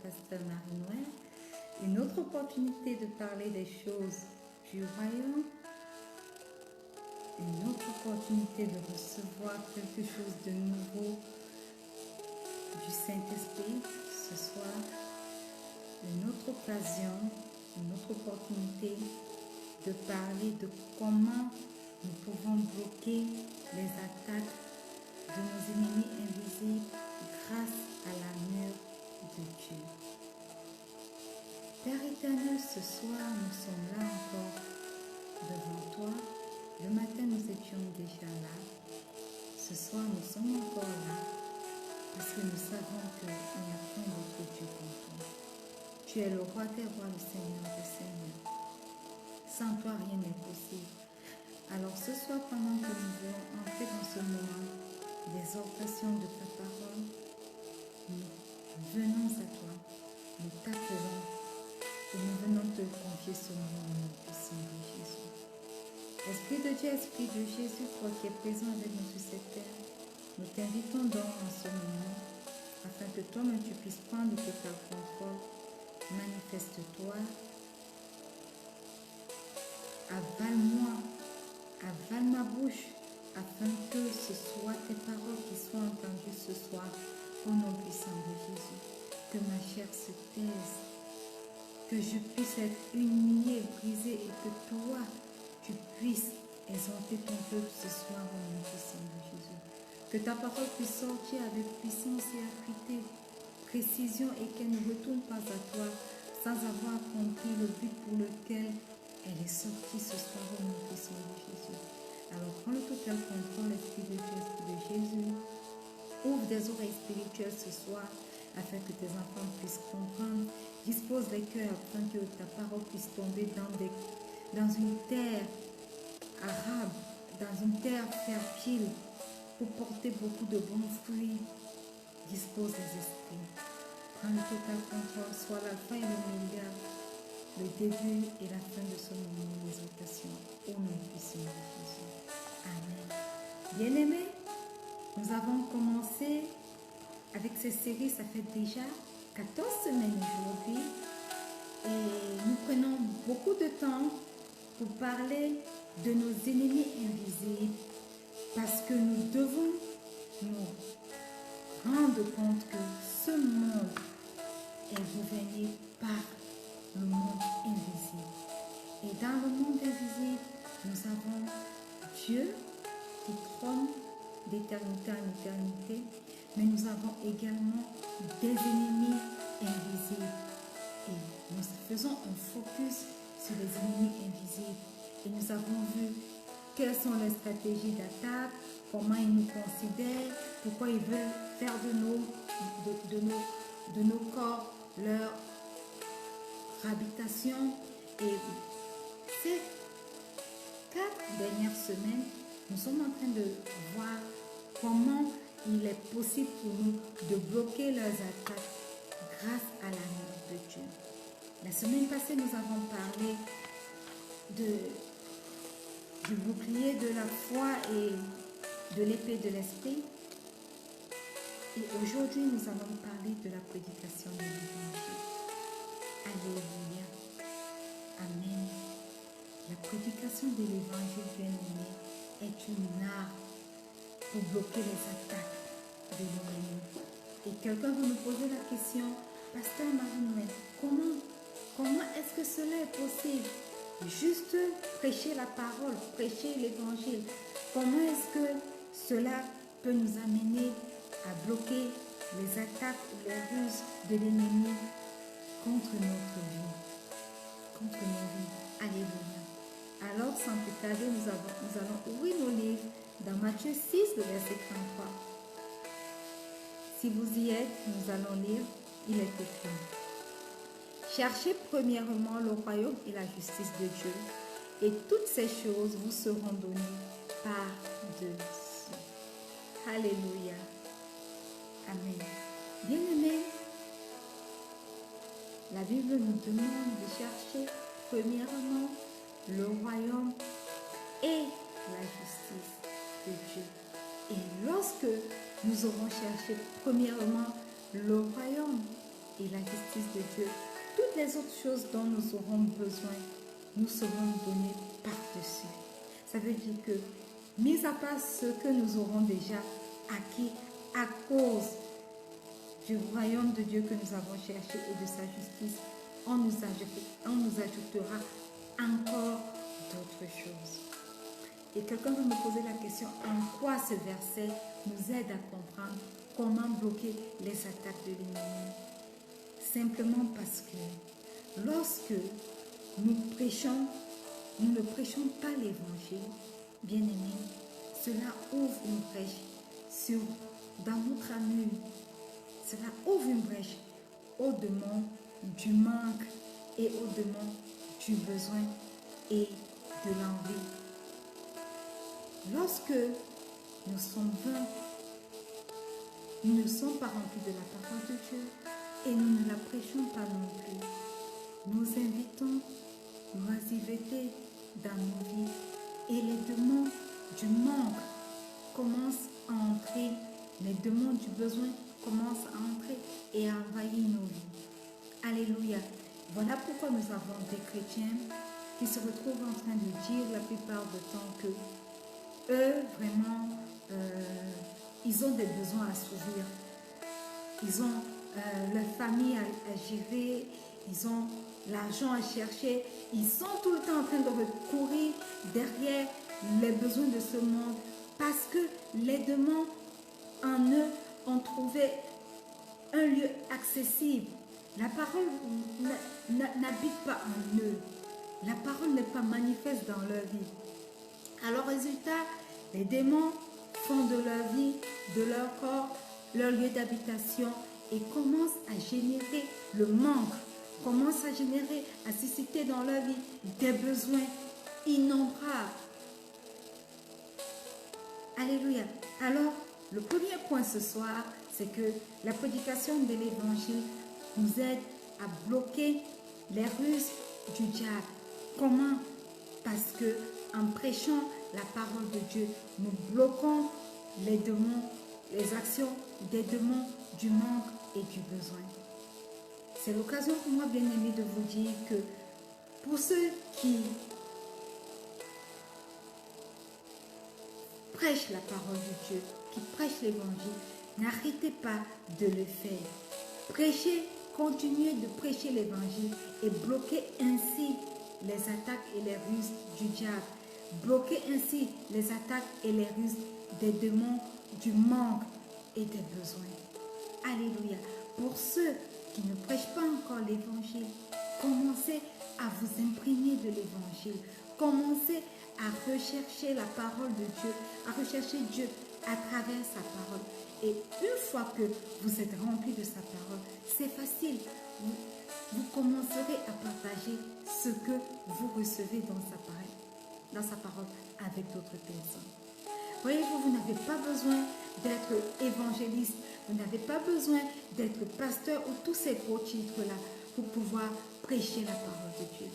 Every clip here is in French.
pasteur Marie-Noël. Une autre opportunité de parler des choses du royaume. Une autre opportunité de recevoir quelque chose de nouveau du Saint-Esprit ce soir. Une autre occasion, une autre opportunité de parler de comment nous pouvons bloquer les attaques de nos ennemis invisibles grâce à l'armure de Dieu. Père éternel, ce soir, nous sommes là encore devant toi. Le matin, nous étions déjà là. Ce soir, nous sommes encore là parce que nous savons qu'il n'y a point d'autre Dieu comme toi. Tu es le roi des rois, le Seigneur des seigneurs. Sans toi, rien n'est possible. Alors ce soir, pendant que nous voulons entrer dans ce moment d'exhortation de ta parole, nous venons à toi, nous t'appelons et nous venons te confier ce moment au nom puissant de Jésus. Esprit de Dieu, Esprit de Jésus, toi qui es présent avec nous sur cette terre, nous t'invitons donc en ce moment afin que toi-même tu puisses prendre le total contrôle. Manifeste-toi, avale-moi, avale ma bouche, afin que ce soit tes paroles qui soient entendues ce soir, au nom puissant de Jésus. Que ma chair se taise, que je puisse être humiliée, brisée, et que toi, tu puisses exalter ton peuple ce soir, au nom puissant de Jésus. Que ta parole puisse sortir avec puissance et acuité, précision, et qu'elle ne retourne pas à toi sans avoir accompli le but pour lequel elle est sortie ce soir, au nom puissant de Jésus. Alors prends le total contrôle, Esprit de Dieu, Esprit de Jésus. Ouvre des oreilles spirituelles ce soir afin que tes enfants puissent comprendre. Dispose les cœurs afin que ta parole puisse tomber dans une terre arabe, dans une terre fertile pour porter beaucoup de bons fruits. Dispose les esprits. Prends le total contrôle, soit l'alpha et l'oméga, le début et la fin de ce moment d'exaltation. Au nom puissant de Jésus. Amen. Bien-aimés, nous avons commencé avec cette série, ça fait déjà 14 semaines aujourd'hui. Et nous prenons beaucoup de temps pour parler de nos ennemis invisibles parce que nous devons nous rendre compte que ce monde est gouverné par le monde invisible. Et dans le monde invisible, nous avons Dieu qui trône d'éternité en éternité, mais nous avons également des ennemis invisibles. Et nous faisons un focus sur les ennemis invisibles. Et nous avons vu quelles sont les stratégies d'attaque, comment ils nous considèrent, pourquoi ils veulent faire de nos corps leur habitation. Et ces 4 dernières semaines, nous sommes en train de voir comment il est possible pour nous de bloquer leurs attaques grâce à l'amour de Dieu. La semaine passée, nous avons parlé du bouclier de la foi et de l'épée de l'esprit. Et aujourd'hui, nous allons parler de la prédication de l'évangile. Alléluia. Amen. La prédication de l'évangile, bien-aimé, est une arme pour bloquer les attaques de l'ennemi. Et quelqu'un va nous poser la question, Pasteur Marie-Noël, comment est-ce que cela est possible? Juste prêcher la parole, prêcher l'évangile. Comment est-ce que cela peut nous amener à bloquer les attaques ou les ruses de l'ennemi contre notre vie, contre nos vies? Alléluia. Alors, sans plus tarder, nous allons ouvrir nos livres dans Matthieu 6, le verset 33. Si vous y êtes, nous allons lire, il est écrit. Cherchez premièrement le royaume et la justice de Dieu, et toutes ces choses vous seront données par-dessus. Alléluia. Amen. Bien-aimés, la Bible nous demande de chercher premièrement le royaume et la justice de Dieu. Et lorsque nous aurons cherché premièrement le royaume, et la justice de Dieu, toutes les autres choses dont nous aurons besoin, nous seront données par-dessus. Ça veut dire que, mis à part ce que nous aurons déjà acquis à cause du royaume de Dieu que nous avons cherché et de sa justice, on nous ajoutera encore d'autres choses. Et quelqu'un va me poser la question, en quoi ce verset nous aide à comprendre comment bloquer les attaques de l'ennemi? Simplement parce que lorsque nous ne prêchons pas l'évangile, bien aimé, cela ouvre une brèche dans notre âme. Cela ouvre une brèche au démon du manque et au démon du besoin et de l'envie. Lorsque nous sommes vains, nous ne sommes pas remplis de la parole de Dieu et nous ne la prêchons pas non plus. Nous invitons l'oisiveté dans nos vies et les démons du manque commencent à entrer, les démons du besoin commencent à entrer et à envahir nos vies. Alléluia. Voilà pourquoi nous avons des chrétiens qui se retrouvent en train de dire la plupart du temps que eux, vraiment, ils ont des besoins à s'ouvrir. Ils ont leur famille à gérer, ils ont l'argent à chercher. Ils sont tout le temps en train de recourir derrière les besoins de ce monde parce que les démons en eux ont trouvé un lieu accessible. La parole n'habite pas en eux. La parole n'est pas manifeste dans leur vie. Alors, résultat, les démons font de leur vie, de leur corps, leur lieu d'habitation et commencent à générer le manque, commencent à générer, à susciter dans leur vie des besoins innombrables. Alléluia. Alors, le premier point ce soir, c'est que la prédication de l'évangile nous aide à bloquer les ruses du diable. Comment? Parce que en prêchant la parole de Dieu, nous bloquons les démons, les actions des démons du manque et du besoin. C'est l'occasion pour moi, bien aimé, de vous dire que pour ceux qui prêchent la parole de Dieu, qui prêchent l'évangile, n'arrêtez pas de le faire. Prêchez, continuez de prêcher l'évangile et bloquez ainsi les attaques et les ruses du diable. Bloquez ainsi les attaques et les ruses des démons du manque et des besoins. Alléluia. Pour ceux qui ne prêchent pas encore l'évangile, commencez à vous imprégner de l'évangile. Commencez à rechercher la parole de Dieu, à rechercher Dieu à travers sa parole. Et une fois que vous êtes rempli de sa parole, c'est facile. Vous commencerez à partager ce que vous recevez dans sa parole avec d'autres personnes. Voyez-vous, vous n'avez pas besoin d'être évangéliste, vous n'avez pas besoin d'être pasteur ou tous ces gros titres-là pour pouvoir prêcher la parole de Dieu.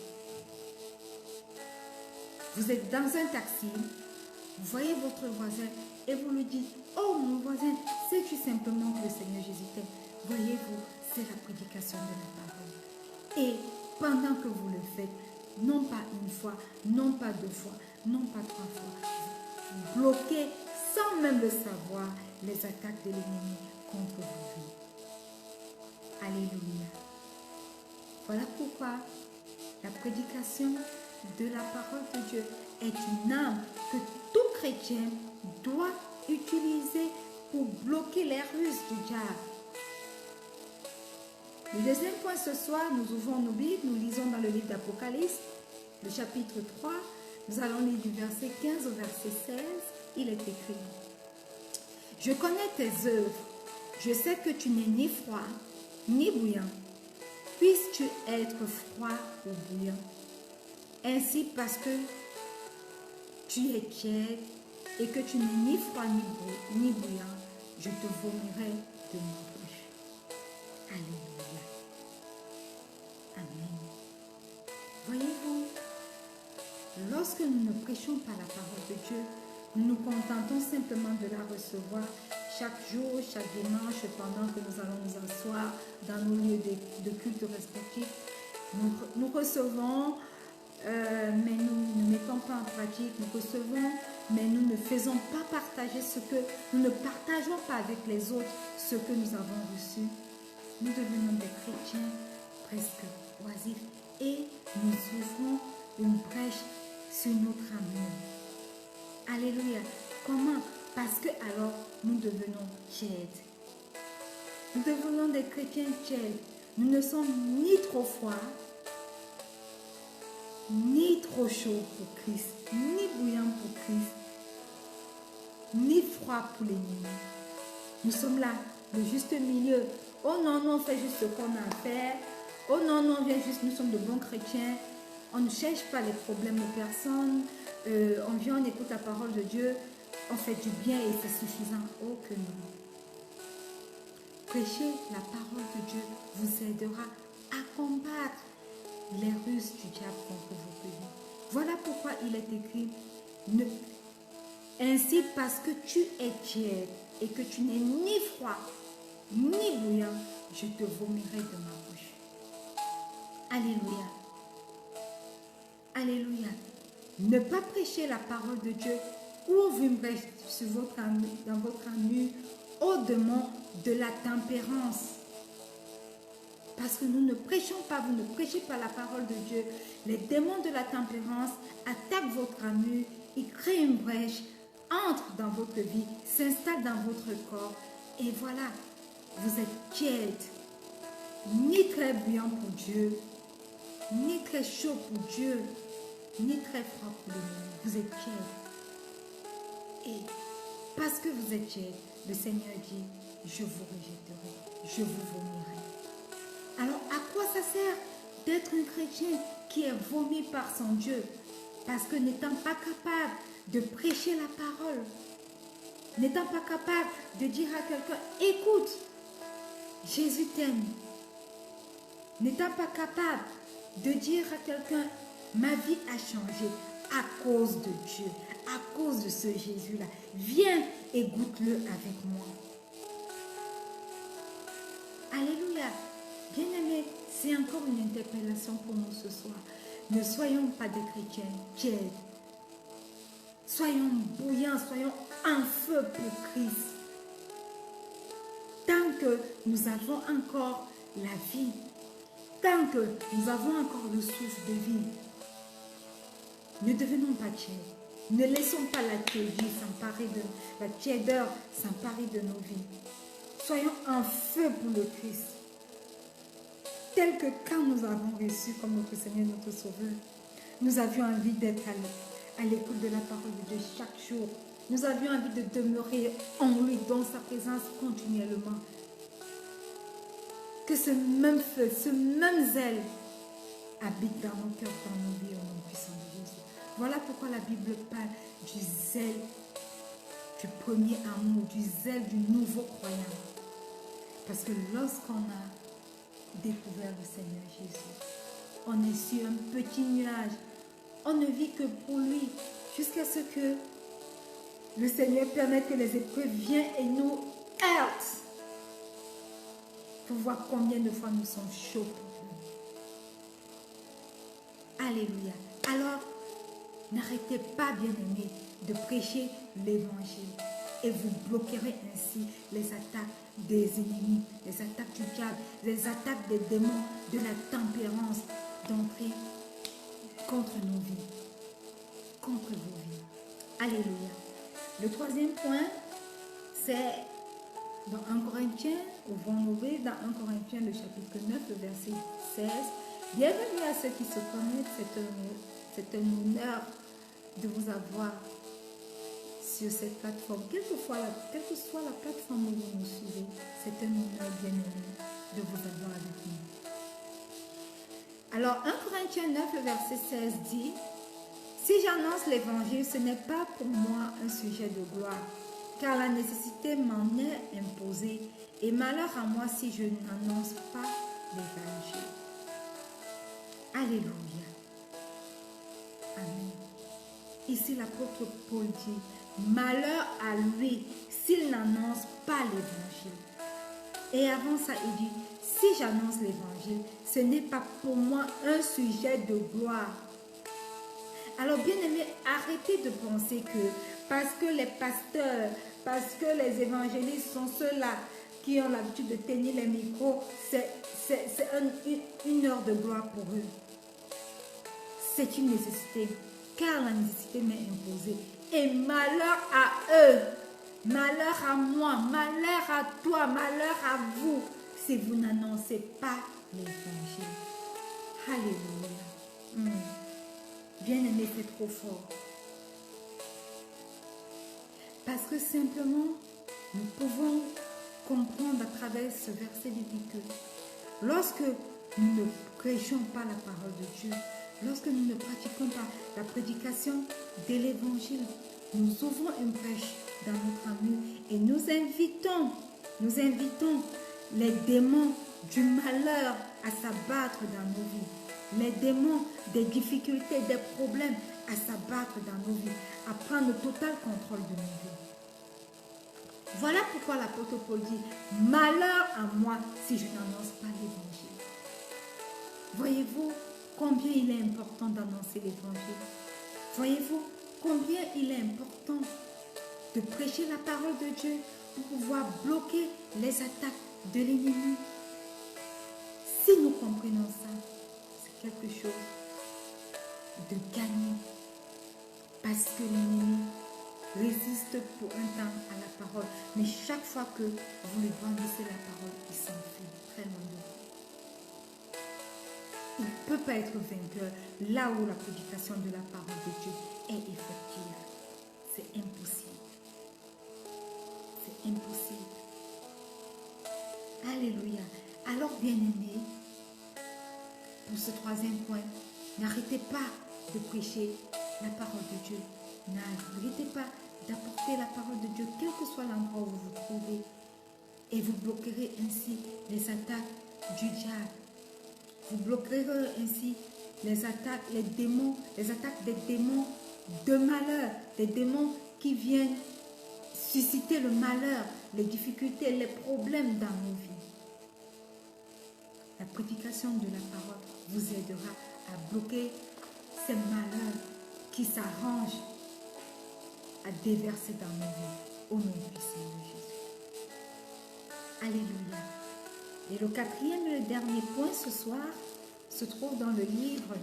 Vous êtes dans un taxi, vous voyez votre voisin et vous lui dites, oh mon voisin, sais-tu simplement que le Seigneur Jésus t'aime? Voyez-vous, c'est la prédication de la parole. Et pendant que vous le faites, non pas une fois, non pas deux fois, non pas trois fois, vous bloquez sans même le savoir les attaques de l'ennemi contre vos vies. Alléluia. Voilà pourquoi la prédication de la parole de Dieu est une arme que tout chrétien doit utiliser pour bloquer les ruses du diable. Le deuxième point ce soir, nous ouvrons nos Bibles, nous lisons dans le livre d'Apocalypse, le chapitre 3, nous allons lire du verset 15 au verset 16, il est écrit: Je connais tes œuvres, je sais que tu n'es ni froid ni bouillant. Puisses-tu être froid ou bouillant? Ainsi, parce que tu es tiède et que tu n'es ni froid ni bouillant, je te vomirai de mon bouche. Alléluia. Amen. Voyez-vous, lorsque nous ne prêchons pas la parole de Dieu, nous nous contentons simplement de la recevoir, chaque jour, chaque dimanche, pendant que nous allons nous asseoir dans nos lieux de culte respectifs, nous recevons, mais nous ne mettons pas en pratique, nous recevons, mais nous ne faisons pas partager nous ne partageons pas avec les autres ce que nous avons reçu. Nous devenons des chrétiens presque oisifs et nous ouvrons une brèche sur notre amour. Alléluia. Comment? Parce que alors nous devenons tièdes. Nous devenons des chrétiens tièdes. Nous ne sommes ni trop froids, ni trop chauds pour Christ, ni bouillants pour Christ, ni froids pour l'ennemi. Nous sommes là, le juste milieu. Oh non, non, on fait juste ce qu'on a à faire. Oh non, non, on vient juste, nous sommes de bons chrétiens. On ne cherche pas les problèmes de personne. On vient, on écoute la parole de Dieu. On fait du bien et c'est suffisant. Oh que non. Prêcher la parole de Dieu vous aidera à combattre les ruses du diable contre vos pays. Voilà pourquoi il est écrit, ainsi parce que tu es tiède et que tu n'es ni froid ni bouillant, je te vomirai de ma bouche. Alléluia. Alléluia. Ne pas prêcher la parole de Dieu ouvre une brèche dans votre âme au démon de la tempérance. Parce que nous ne prêchons pas, vous ne prêchez pas la parole de Dieu. Les démons de la tempérance attaquent votre âme, ils créent une brèche, entrent dans votre vie, s'installent dans votre corps. Et voilà, vous êtes tiède, ni très bouillant pour Dieu, ni très chaud pour Dieu, ni très froid pour l'ennemi. Vous êtes tiède. Et parce que vous êtes tiède, le Seigneur dit, je vous rejetterai, je vous vomirai. Alors, à quoi ça sert d'être un chrétien qui est vomi par son Dieu? Parce que n'étant pas capable de prêcher la parole, n'étant pas capable de dire à quelqu'un, écoute, Jésus t'aime. N'étant pas capable de dire à quelqu'un, ma vie a changé à cause de Dieu, à cause de ce Jésus-là. Viens et goûte-le avec moi. Alléluia. Bien-aimés, c'est encore une interpellation pour nous ce soir. Ne soyons pas des chrétiens tièdes. Soyons bouillants, soyons en feu pour Christ. Tant que nous avons encore la vie, tant que nous avons encore le souffle de vie, ne devenons pas tièdes. Ne laissons pas la tiédeur s'emparer de nos vies. Soyons en feu pour le Christ. Tel que quand nous avons reçu comme notre Seigneur, notre Sauveur, nous avions envie d'être à l'écoute de la parole de Dieu chaque jour. Nous avions envie de demeurer en lui, dans sa présence continuellement. Que ce même feu, ce même zèle habite dans nos cœurs, dans nos vies, au nom puissant de Jésus. Voilà pourquoi la Bible parle du zèle du premier amour, du zèle du nouveau croyant. Parce que lorsqu'on a découvert le Seigneur Jésus, on est sur un petit nuage. On ne vit que pour lui, jusqu'à ce que le Seigneur permette que les épreuves viennent et nous heurtent. Pour voir combien de fois nous sommes chauds pour lui. Alléluia. Alors, n'arrêtez pas, bien-aimés, de prêcher l'évangile. Et vous bloquerez ainsi les attaques des ennemis, les attaques du diable, les attaques des démons, de la tempérance, d'entrer contre nos vies, contre vos vies. Alléluia. Le troisième point, c'est dans 1 Corinthiens, ouvrons-nous dans 1 Corinthiens, le chapitre 9, le verset 16. Bienvenue à ceux qui se connectent, c'est un honneur de vous avoir sur cette plateforme. Quelle que soit la plateforme où vous nous suivez, c'est un honneur bien aimé de vous avoir avec nous. Alors 1 Corinthiens 9, le verset 16 dit, si j'annonce l'évangile, ce n'est pas pour moi un sujet de gloire, car la nécessité m'en est imposée, et malheur à moi si je n'annonce pas l'évangile. Alléluia. Amen. Ici, l'apôtre Paul dit malheur à lui s'il n'annonce pas l'évangile. Et avant ça, il dit, si j'annonce l'évangile, ce n'est pas pour moi un sujet de gloire. Alors, bien aimé, arrêtez de penser que parce que les pasteurs, parce que les évangélistes sont ceux-là qui ont l'habitude de tenir les micros, c'est une heure de gloire pour eux. C'est une nécessité, car la nécessité m'est imposée. Et malheur à eux, malheur à moi, malheur à toi, malheur à vous, si vous n'annoncez pas l'évangile. Alléluia. Bien-aimé, c'est trop fort. Parce que simplement, nous pouvons comprendre à travers ce verset biblique que lorsque nous ne prêchons pas la parole de Dieu, lorsque nous ne pratiquons pas la prédication de l'évangile, nous ouvrons une brèche dans notre amour et nous invitons les démons du malheur à s'abattre dans nos vies, les démons des difficultés, des problèmes à s'abattre dans nos vies, à prendre le total contrôle de nos vies. Voilà pourquoi l'apôtre Paul dit, malheur à moi si je n'annonce pas l'évangile. Voyez-vous combien il est important d'annoncer l'évangile? Voyez-vous combien il est important de prêcher la parole de Dieu pour pouvoir bloquer les attaques de l'ennemi? Si nous comprenons ça, c'est quelque chose de gagnant. Parce que l'ennemi résiste pour un temps à la parole. Mais chaque fois que vous lui brandissez la parole, il s'enfuit très loin de vous. Il ne peut pas être vainqueur là où la prédication de la parole de Dieu est effective. C'est impossible. C'est impossible. Alléluia. Alors, bien-aimés, pour ce troisième point, n'arrêtez pas de prêcher la parole de Dieu. N'arrêtez pas d'apporter la parole de Dieu, quel que soit l'endroit où vous vous trouvez. Et vous bloquerez ainsi les attaques du diable. Vous bloquerez ainsi les attaques, les démons, les attaques des démons de malheur, des démons qui viennent susciter le malheur, les difficultés, les problèmes dans nos vies. La prédication de la parole vous aidera à bloquer ces malheurs qui s'arrangent à déverser dans nos vies, au nom puissant de Jésus. Alléluia. Et le quatrième et le dernier point ce soir se trouve dans le livre.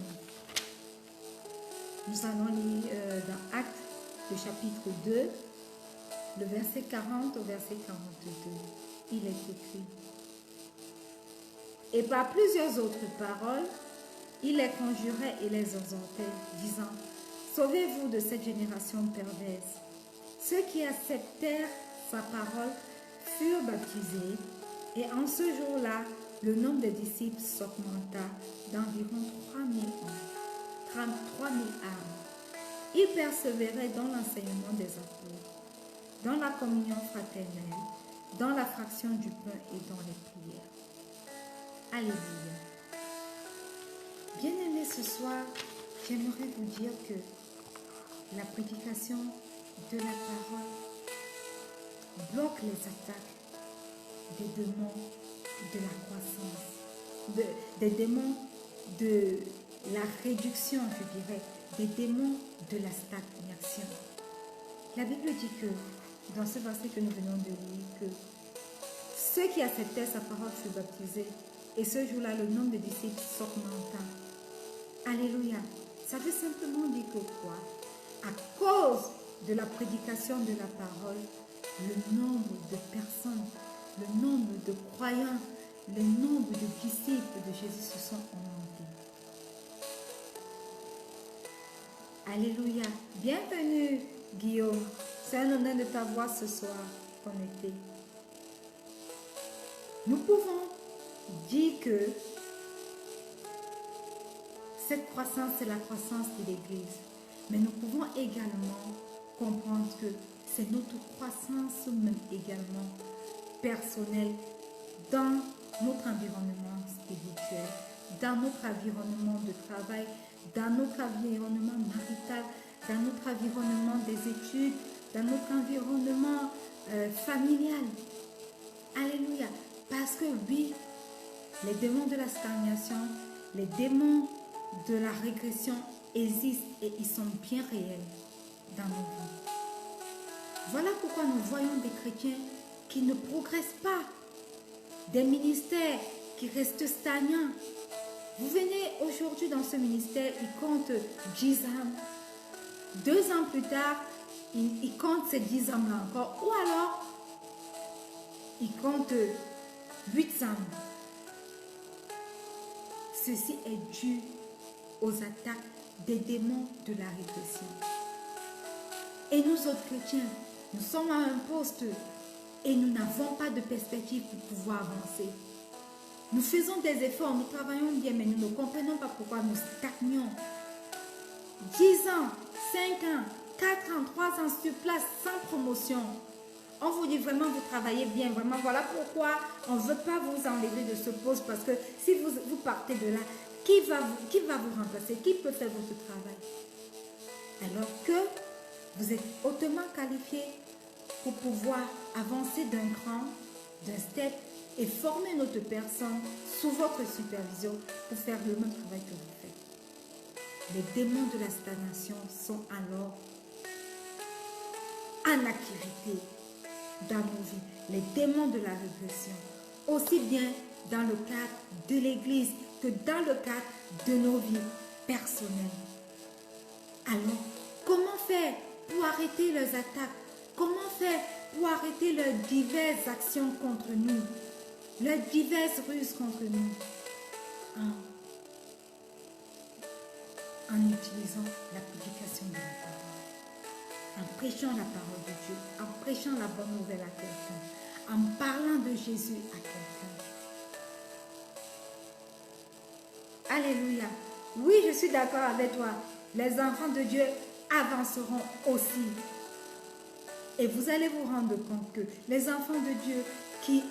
Nous allons lire dans Actes, le chapitre 2, le verset 40 au verset 42. Il est écrit. Et par plusieurs autres paroles, il les conjurait et les exhortait, disant, sauvez-vous de cette génération perverse. Ceux qui acceptèrent sa parole furent baptisés, et en ce jour-là, le nombre des disciples s'augmenta d'environ 3 000 âmes. Ils persévéraient dans l'enseignement des apôtres, dans la communion fraternelle, dans la fraction du pain et dans les prières. Alléluia. Bien-aimés, ce soir, j'aimerais vous dire que la prédication de la parole bloque les attaques des démons de la croissance, des démons de la réduction, je dirais, des démons de la stagnation. La Bible dit que, dans ce verset que nous venons de lire, que ceux qui acceptaient sa parole furent baptisés, et ce jour-là, le nombre de disciples s'augmenta. Alléluia. Ça veut simplement dire que quoi? À cause de la prédication de la parole, le nombre de personnes, le nombre de croyants, le nombre de disciples de Jésus se sont augmentés. Alléluia. Bienvenue, Guillaume. C'est un honneur de t'avoir ce soir connecté. Nous pouvons dire que cette croissance, c'est la croissance de l'Église. Mais nous pouvons également comprendre que c'est notre croissance même également personnelle dans notre environnement spirituel, dans notre environnement de travail, dans notre environnement marital, dans notre environnement des études, dans notre environnement familial. Alléluia. Parce que oui, les démons de la stagnation, les démons de la régression existent et ils sont bien réels dans nos vies. Voilà pourquoi nous voyons des chrétiens qui ne progressent pas, des ministères qui restent stagnants. Vous venez aujourd'hui dans ce ministère, il compte 10 âmes. 2 ans plus tard, il compte ces 10 âmes-là encore. Ou alors, il compte 8 âmes. Ceci est dû aux attaques des démons de la régression. Et nous autres chrétiens, nous sommes à un poste et nous n'avons pas de perspective pour pouvoir avancer. Nous faisons des efforts, nous travaillons bien, mais nous ne comprenons pas pourquoi nous stagnons. 10 ans, 5 ans, 4 ans, 3 ans sur place sans promotion. On vous dit vraiment, vous travaillez bien, vraiment, voilà pourquoi on ne veut pas vous enlever de ce poste, parce que si vous partez de là, qui va vous remplacer? Qui peut faire votre travail? Alors que vous êtes hautement qualifié pour pouvoir avancer d'un cran, d'un step et former une autre personne sous votre supervision pour faire le même travail que vous faites. Les démons de la stagnation sont alors en activité dans nos vies. Les démons de la régression, aussi bien dans le cadre de l'Église que dans le cadre de nos vies personnelles. Alors, comment faire pour arrêter leurs attaques? Comment faire pour arrêter leurs diverses actions contre nous, leurs diverses ruses contre nous? En utilisant la prédication de la parole, en prêchant la parole de Dieu, en prêchant la bonne nouvelle à quelqu'un, en parlant de Jésus à quelqu'un. Alléluia. Oui, je suis d'accord avec toi. Les enfants de Dieu avanceront aussi. Et vous allez vous rendre compte que les enfants de Dieu qui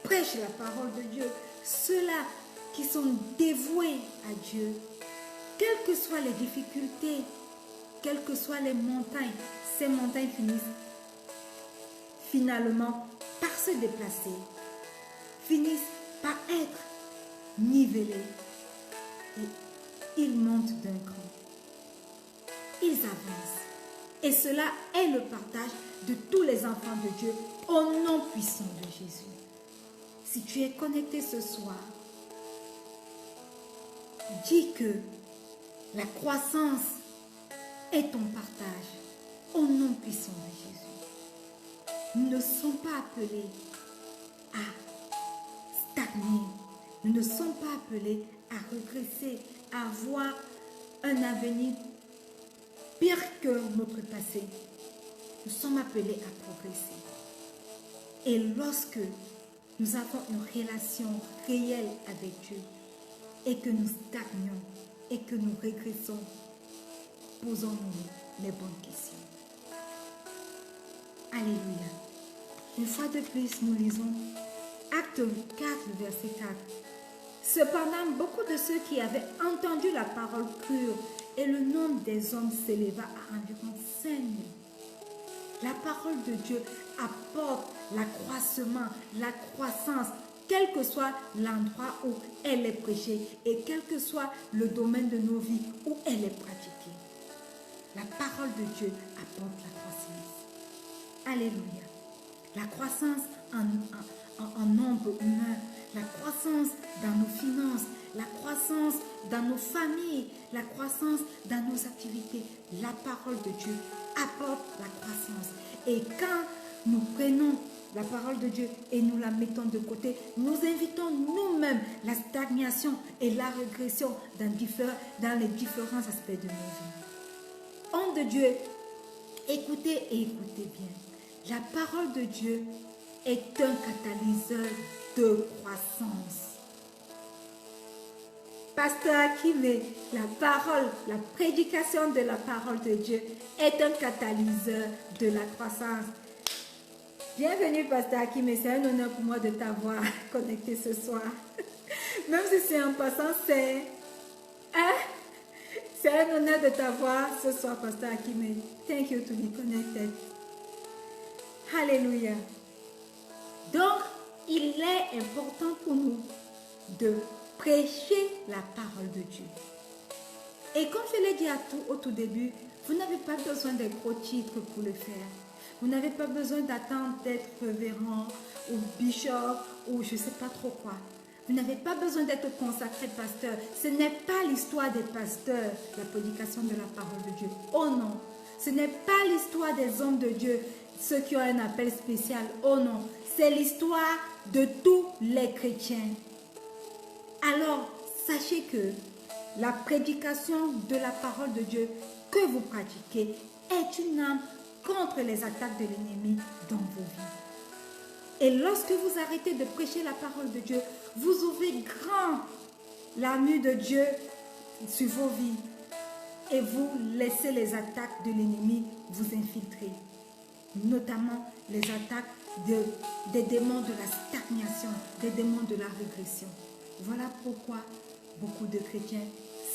prêchent la parole de Dieu, ceux-là qui sont dévoués à Dieu, quelles que soient les difficultés, quelles que soient les montagnes, ces montagnes finissent finalement par se déplacer, finissent par être nivelées et ils montent d'un cran. Ils avancent. Et cela est le partage de tous les enfants de Dieu au nom puissant de Jésus. Si tu es connecté ce soir, dis que la croissance est ton partage au nom puissant de Jésus. Nous ne sommes pas appelés à stagner. Nous ne sommes pas appelés à regresser, à avoir un avenir pire que notre passé. Nous sommes appelés à progresser. Et lorsque nous avons une relation réelle avec Dieu et que nous stagnons et que nous régressons, posons-nous les bonnes questions. Alléluia. Une fois de plus, nous lisons Acte 4, verset 4. Cependant, beaucoup de ceux qui avaient entendu la parole crurent et le nombre des hommes s'éleva à environ 5 000. La parole de Dieu apporte l'accroissement, la croissance, quel que soit l'endroit où elle est prêchée et quel que soit le domaine de nos vies où elle est pratiquée. La parole de Dieu apporte la croissance. Alléluia. La croissance en nombre humain, la croissance dans nos finances, la croissance dans nos familles, la croissance dans nos activités. La parole de Dieu apporte la croissance. Et quand nous prenons la parole de Dieu et nous la mettons de côté, nous invitons nous-mêmes la stagnation et la régression dans les différents aspects de nos vies. Homme de Dieu, écoutez et écoutez bien. La parole de Dieu est un catalyseur de croissance. Pasteur Akime, la prédication de la parole de Dieu est un catalyseur de la croissance. Bienvenue, Pasteur Akime, c'est un honneur pour moi de t'avoir connecté ce soir. Même si c'est en passant, C'est un honneur de t'avoir ce soir, Pasteur Akime. Thank you to be connected. Alléluia. Donc, il est important pour nous de prêcher la parole de Dieu. Et comme je l'ai dit au tout début, vous n'avez pas besoin d'un gros titre pour le faire. Vous n'avez pas besoin d'attendre d'être révérend ou bishop ou je ne sais pas trop quoi. Vous n'avez pas besoin d'être consacré pasteur. Ce n'est pas l'histoire des pasteurs, la prédication de la parole de Dieu. Oh non. Ce n'est pas l'histoire des hommes de Dieu, ceux qui ont un appel spécial. Oh non. C'est l'histoire de tous les chrétiens. Alors, sachez que la prédication de la parole de Dieu que vous pratiquez est une arme contre les attaques de l'ennemi dans vos vies. Et lorsque vous arrêtez de prêcher la parole de Dieu, vous ouvrez grand l'armure de Dieu sur vos vies et vous laissez les attaques de l'ennemi vous infiltrer, notamment les attaques des démons de la stagnation, des démons de la régression. Voilà pourquoi beaucoup de chrétiens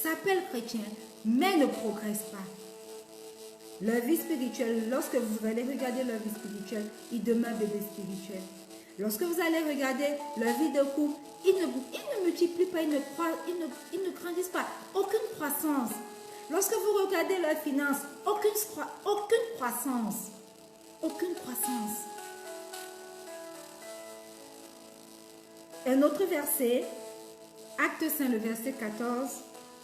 s'appellent chrétiens, mais ne progressent pas. Leur vie spirituelle, lorsque vous allez regarder leur vie spirituelle, ils demeurent bébés spirituels. Lorsque vous allez regarder leur vie de couple, ils ne multiplient pas, ils ne grandissent pas. Aucune croissance. Lorsque vous regardez leurs finances, aucune croissance. Aucune croissance. Un autre verset, Acte 5, le verset 14.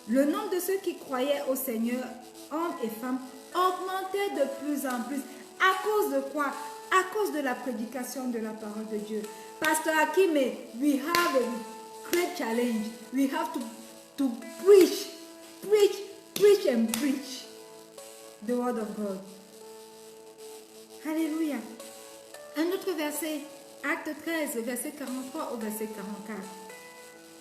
Le nombre de ceux qui croyaient au Seigneur, hommes et femmes, augmentait de plus en plus. À cause de quoi? À cause de la prédication de la parole de Dieu. Pasteur Akime, we have a great challenge. We have to preach and preach the word of God. Alléluia. Un autre verset, Acte 13, verset 43 au verset 44.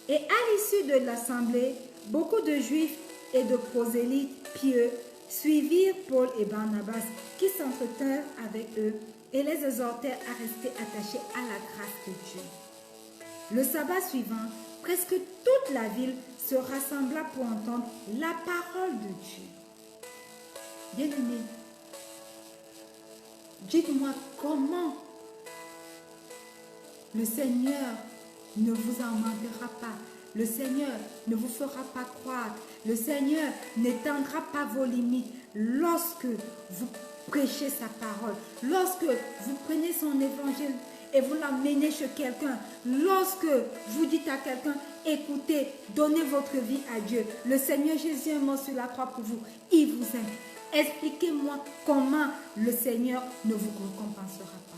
Et à l'issue de l'assemblée, beaucoup de Juifs et de prosélytes pieux suivirent Paul et Barnabas qui s'entretinrent avec eux et les exhortèrent à rester attachés à la grâce de Dieu. Le sabbat suivant, presque toute la ville se rassembla pour entendre la parole de Dieu. Bien-aimés, dites-moi comment le Seigneur ne vous en manquera pas. Le Seigneur ne vous fera pas croître. Le Seigneur n'étendra pas vos limites lorsque vous prêchez sa parole. Lorsque vous prenez son évangile et vous l'amenez chez quelqu'un. Lorsque vous dites à quelqu'un, écoutez, donnez votre vie à Dieu. Le Seigneur Jésus est mort sur la croix pour vous. Il vous aime. Expliquez-moi comment le Seigneur ne vous récompensera pas.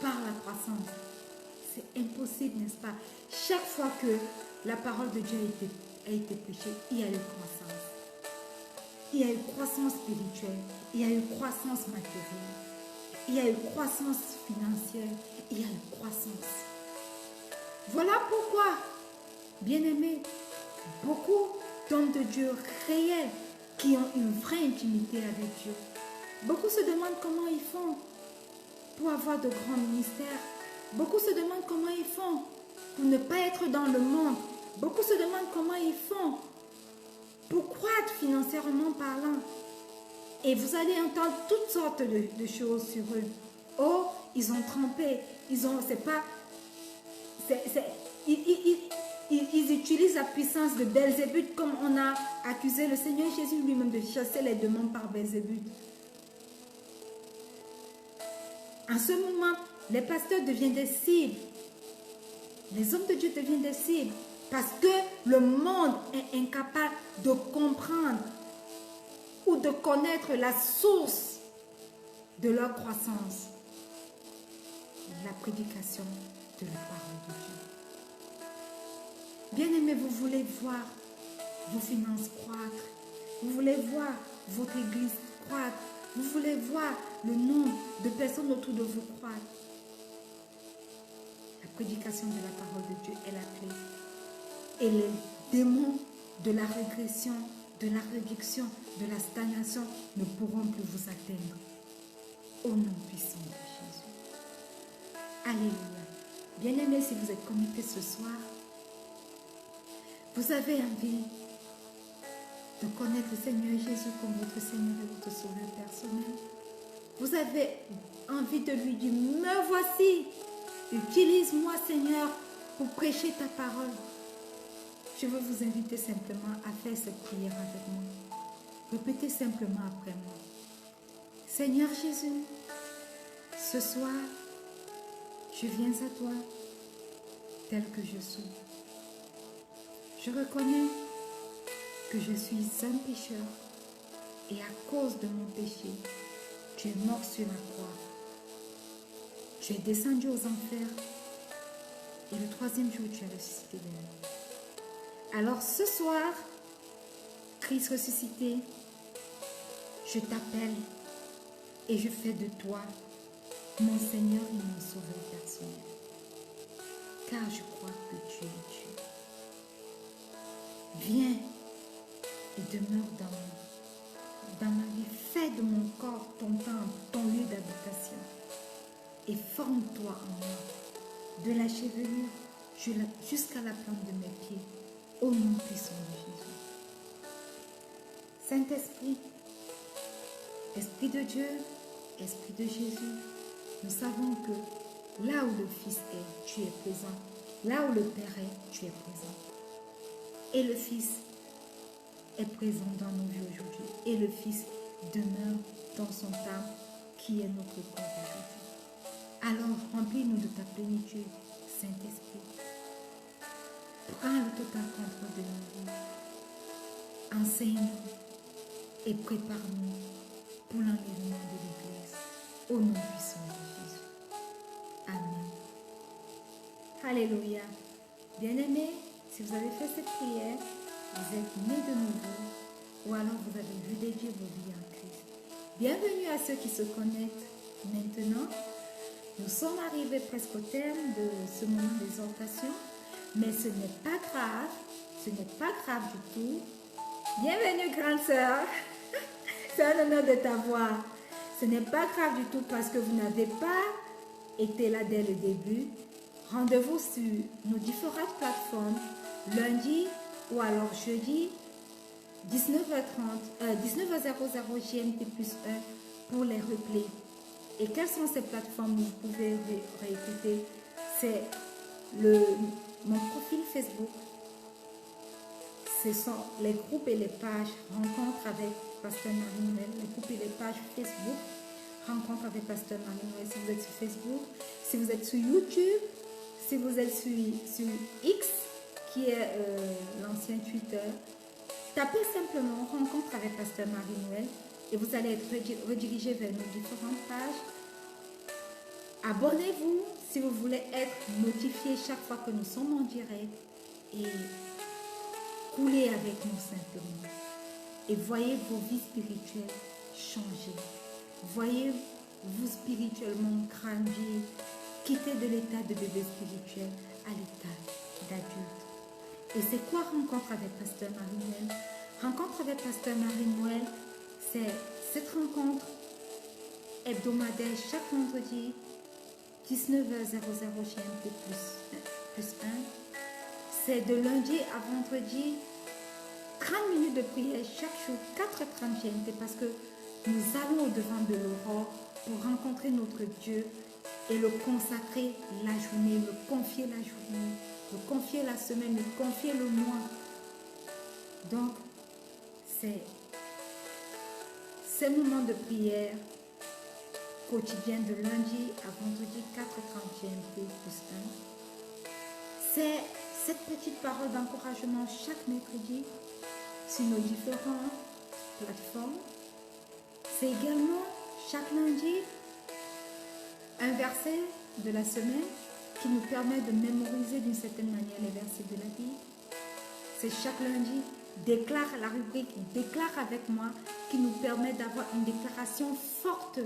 Par la croissance. C'est impossible, n'est-ce pas? Chaque fois que la parole de Dieu a été prêchée, il y a eu croissance. Il y a eu croissance spirituelle, il y a eu croissance matérielle, il y a eu croissance financière, il y a eu croissance. Voilà pourquoi, bien-aimés, beaucoup d'hommes de Dieu réels qui ont une vraie intimité avec Dieu, beaucoup se demandent comment ils font pour avoir de grands ministères. Beaucoup se demandent comment ils font pour ne pas être dans le monde. Beaucoup se demandent comment ils font pour croître financièrement parlant. Et vous allez entendre toutes sortes de choses sur eux. Oh, ils ont trempé. Ils utilisent la puissance de Belzébuth comme on a accusé le Seigneur Jésus lui-même de chasser les démons par Belzébuth. En ce moment, les pasteurs deviennent des cibles. Les hommes de Dieu deviennent des cibles parce que le monde est incapable de comprendre ou de connaître la source de leur croissance. La prédication de la parole de Dieu. Bien-aimés, vous voulez voir vos finances croître. Vous voulez voir votre église croître. Vous voulez voir le nombre de personnes autour de vous croître. La prédication de la parole de Dieu est la clé. Et les démons de la régression, de la réduction, de la stagnation ne pourront plus vous atteindre. Au nom puissant de Jésus. Alléluia. Bien-aimés, si vous êtes connectés ce soir, vous avez envie de connaître le Seigneur Jésus comme votre Seigneur et votre Sauveur personnel. Vous avez envie de lui dire, me voici, utilise-moi Seigneur pour prêcher ta parole. Je veux vous inviter simplement à faire cette prière avec moi. Répétez simplement après moi. Seigneur Jésus, ce soir, je viens à toi tel que je suis. Je reconnais que je suis un pécheur et à cause de mon péché, tu es mort sur la croix. Tu es descendu aux enfers et le troisième jour, tu as ressuscité des morts. Alors ce soir, Christ ressuscité, je t'appelle et je fais de toi mon Seigneur et mon Sauveur personnel. Car je crois que tu es Dieu. Viens et demeure dans ma vie. Fais de mon corps ton temple, ton lieu d'habitation. Et forme-toi en moi, de la chevelure jusqu'à la plante de mes pieds, au nom puissant de Jésus. Saint-Esprit, Esprit de Dieu, Esprit de Jésus, nous savons que là où le Fils est, tu es présent. Là où le Père est, tu es présent. Et le Fils est présent dans nos vies aujourd'hui. Et le Fils demeure dans son temple qui est notre corps aujourd'hui. Alors, remplis-nous de ta plénitude, Saint-Esprit. Prends le total contrôle de nos vies. Enseigne-nous et prépare-nous pour l'enlèvement de l'Église. Au nom puissant de Jésus. Amen. Alléluia. Bien-aimés, si vous avez fait cette prière, vous êtes nés de nouveau ou alors vous avez vu dédier vos vies en Christ. Bienvenue à ceux qui se connectent maintenant. Nous sommes arrivés presque au terme de ce moment d'exhortation, mais ce n'est pas grave. Ce n'est pas grave du tout. Bienvenue, grande sœur. C'est un honneur de t'avoir. Ce n'est pas grave du tout parce que vous n'avez pas été là dès le début. Rendez-vous sur nos différentes plateformes lundi ou alors jeudi 19h00 GMT plus 1 pour les replays. Et quelles sont ces plateformes où vous pouvez réécouter? C'est mon profil Facebook. Ce sont les groupes et les pages Rencontre avec Pasteur Marie-Noël, les groupes et les pages Facebook Rencontre avec Pasteur Marie-Noël si vous êtes sur Facebook, si vous êtes sur YouTube, si vous êtes sur X, qui est l'ancien Twitter, tapez simplement Rencontre avec Pasteur Marie-Noël et vous allez être redirigé vers nos différentes pages. Abonnez-vous si vous voulez être notifié chaque fois que nous sommes en direct et coulez avec nous simplement. Et voyez vos vies spirituelles changer. Voyez-vous spirituellement grandir, quitter de l'état de bébé spirituel à l'état d'adulte. Et c'est quoi Rencontre avec Pasteur Marie-Noël? Rencontre avec Pasteur Marie-Noël, c'est cette rencontre hebdomadaire chaque vendredi 19h00 GMT plus 1. C'est de lundi à vendredi 30 minutes de prière chaque jour, 4h30 GMT, parce que nous allons au-devant de l'aurore pour rencontrer notre Dieu et le consacrer la journée, le confier la journée, le confier la semaine, le confier le mois. Donc, c'est ces moments de prière quotidien de lundi à vendredi 4h30 GMT plus 1. C'est cette petite parole d'encouragement chaque mercredi sur nos différentes plateformes. C'est également chaque lundi un verset de la semaine qui nous permet de mémoriser d'une certaine manière les versets de la Bible. C'est chaque lundi déclare la rubrique Déclare avec moi qui nous permet d'avoir une déclaration forte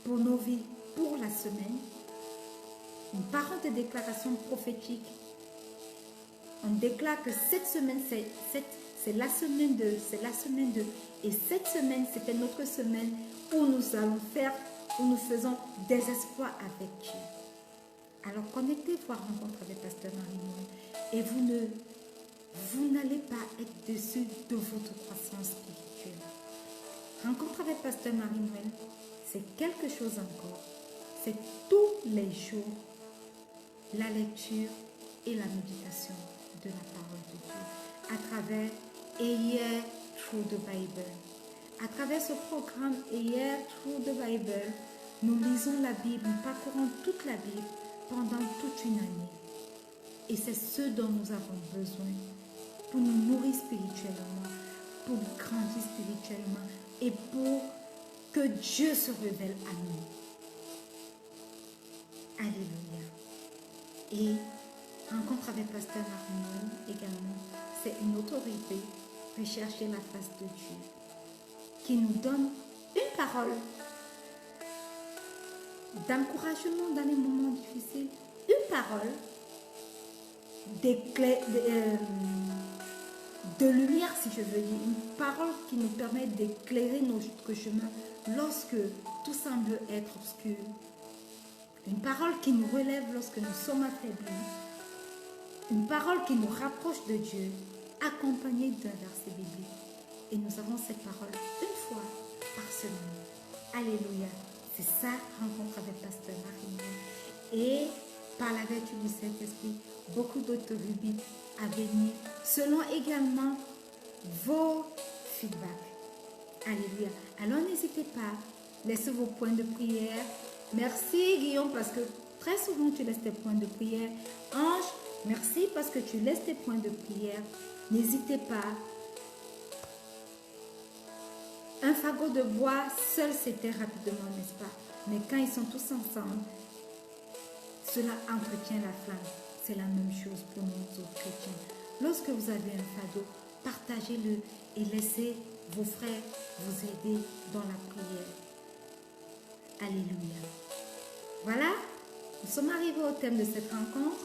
pour nos vies, pour la semaine. Une parole de déclaration prophétique. On déclare que cette semaine, c'est la semaine de, et cette semaine, c'était notre semaine où nous allons faire, où nous faisons des exploits avec Dieu. Alors connectez-vous à Rencontre avec Pasteur Marie-Noël et vous n'allez pas être déçus de votre croissance spirituelle. Rencontre avec Pasteur Marie-Noël, c'est quelque chose encore. C'est tous les jours la lecture et la méditation de la parole de Dieu à travers A Year Through the Bible. À travers ce programme A Year Through the Bible, nous lisons la Bible, nous parcourons toute la Bible pendant toute une année. Et c'est ce dont nous avons besoin pour nous nourrir spirituellement, pour grandir spirituellement et pour que Dieu se révèle à nous. Alléluia. Et rencontre avec Pasteur Marie-Noël également, c'est une autorité de chercher la face de Dieu qui nous donne une parole d'encouragement dans les moments difficiles, une parole de lumière, si je veux dire, une parole qui nous permet d'éclairer notre chemin lorsque tout semble être obscur. Une parole qui nous relève lorsque nous sommes affaiblis. Une parole qui nous rapproche de Dieu, accompagnée d'un verset biblique. Et nous avons cette parole une fois par semaine. Alléluia. C'est ça, rencontre avec Pasteur Marie-Noël. Et par la vertu du Saint-Esprit, beaucoup d'autres rubriques à venir, selon également vos feedbacks. Alléluia. Alors n'hésitez pas, laissez vos points de prière. Merci Guillaume parce que très souvent tu laisses tes points de prière. Ange, merci parce que tu laisses tes points de prière. N'hésitez pas. Un fagot de bois seul s'éteint rapidement, n'est-ce pas? Mais quand ils sont tous ensemble, cela entretient la flamme. C'est la même chose pour nous autres chrétiens. Lorsque vous avez un fardeau, partagez-le et laissez vos frères vous aider dans la prière. Alléluia. Voilà, nous sommes arrivés au thème de cette rencontre.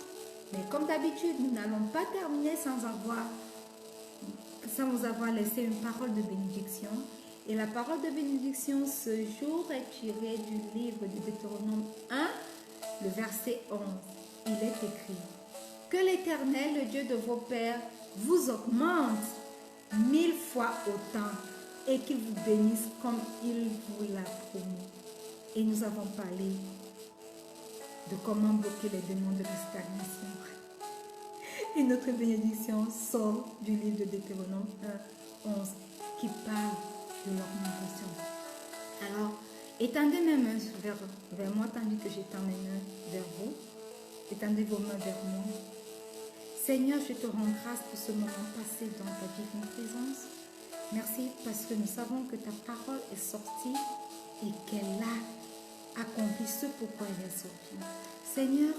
Mais comme d'habitude, nous n'allons pas terminer sans vous avoir laissé une parole de bénédiction. Et la parole de bénédiction ce jour est tirée du livre de Deutéronome 1, le verset 11. Il est écrit: que l'Éternel, le Dieu de vos pères, vous augmente 1000 fois autant et qu'il vous bénisse comme il vous l'a promis. Et nous avons parlé de comment bloquer les démons de la stagnation. Et notre bénédiction sort du livre de Deutéronome 1, 11 qui parle de l'augmentation. Alors, étendez mes mains vers moi tandis que j'étends mes mains vers vous. Étendez vos mains vers moi. Seigneur, je te rends grâce pour ce moment passé dans ta divine présence. Merci parce que nous savons que ta parole est sortie et qu'elle a accompli ce pourquoi elle est sortie. Seigneur,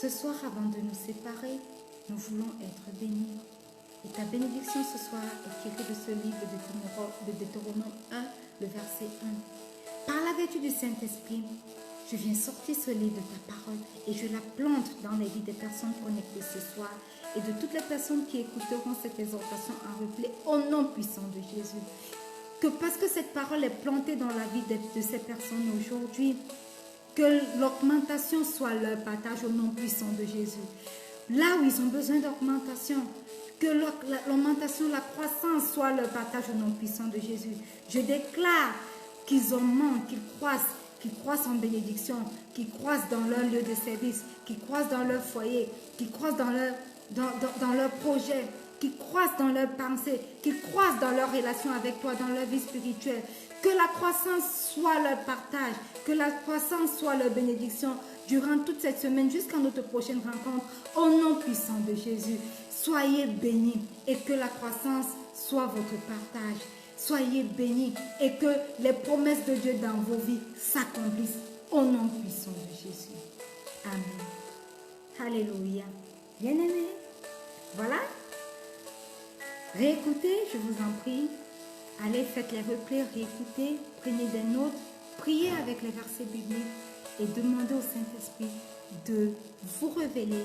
ce soir, avant de nous séparer, nous voulons être bénis. Et ta bénédiction ce soir est tirée de ce livre de Deutéronome 1, le verset 1. Par la vertu du Saint-Esprit, je viens sortir ce livre de ta parole et je la plante dans les vies des personnes connectées ce soir et de toutes les personnes qui écouteront cette exhortation en replay au nom puissant de Jésus. Que parce que cette parole est plantée dans la vie de ces personnes aujourd'hui, que l'augmentation soit leur partage au nom puissant de Jésus. Là où ils ont besoin d'augmentation, que l'augmentation, la croissance soit leur partage au nom puissant de Jésus. Je déclare qu'ils augmentent, qu'ils croissent en bénédiction, qu'ils croissent dans leur lieu de service, qu'ils croissent dans leur foyer, qu'ils croissent dans leur projet, qu'ils croissent dans leurs pensées, qu'ils croissent dans leur relation avec toi, dans leur vie spirituelle. Que la croissance soit leur partage, que la croissance soit leur bénédiction durant toute cette semaine jusqu'à notre prochaine rencontre. Au nom puissant de Jésus, soyez bénis et que la croissance soit votre partage. Soyez bénis et que les promesses de Dieu dans vos vies s'accomplissent au nom puissant de Jésus. Amen. Alléluia. Bien-aimés, voilà. Réécoutez, je vous en prie. Allez, faites les replays, réécoutez, prenez des notes, priez avec les versets bibliques et demandez au Saint-Esprit de vous révéler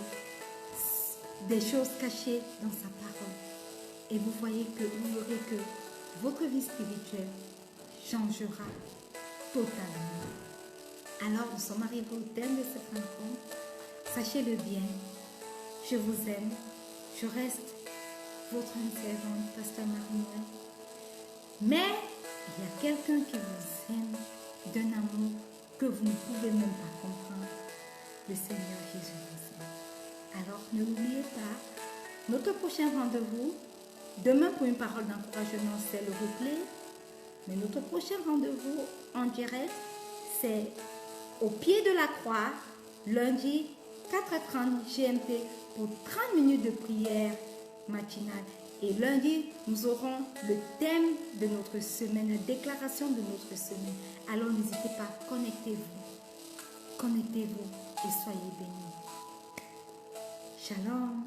des choses cachées dans sa parole. Et vous verrez que votre vie spirituelle changera totalement. Alors, nous sommes arrivés au thème de cette rencontre. Sachez-le bien, je vous aime Je reste votre servante, Pasteur Marie-Noël. Mais il y a quelqu'un qui vous aime d'un amour que vous ne pouvez même pas comprendre. Le Seigneur Jésus vous aime. Alors ne l'oubliez pas, notre prochain rendez-vous, demain pour une parole d'encouragement, c'est le replay. Mais notre prochain rendez-vous en direct, c'est au pied de la croix, lundi 4h30 GMT pour 30 minutes de prière matinale. Et lundi, nous aurons le thème de notre semaine, la déclaration de notre semaine. Alors n'hésitez pas, connectez-vous et soyez bénis. Shalom.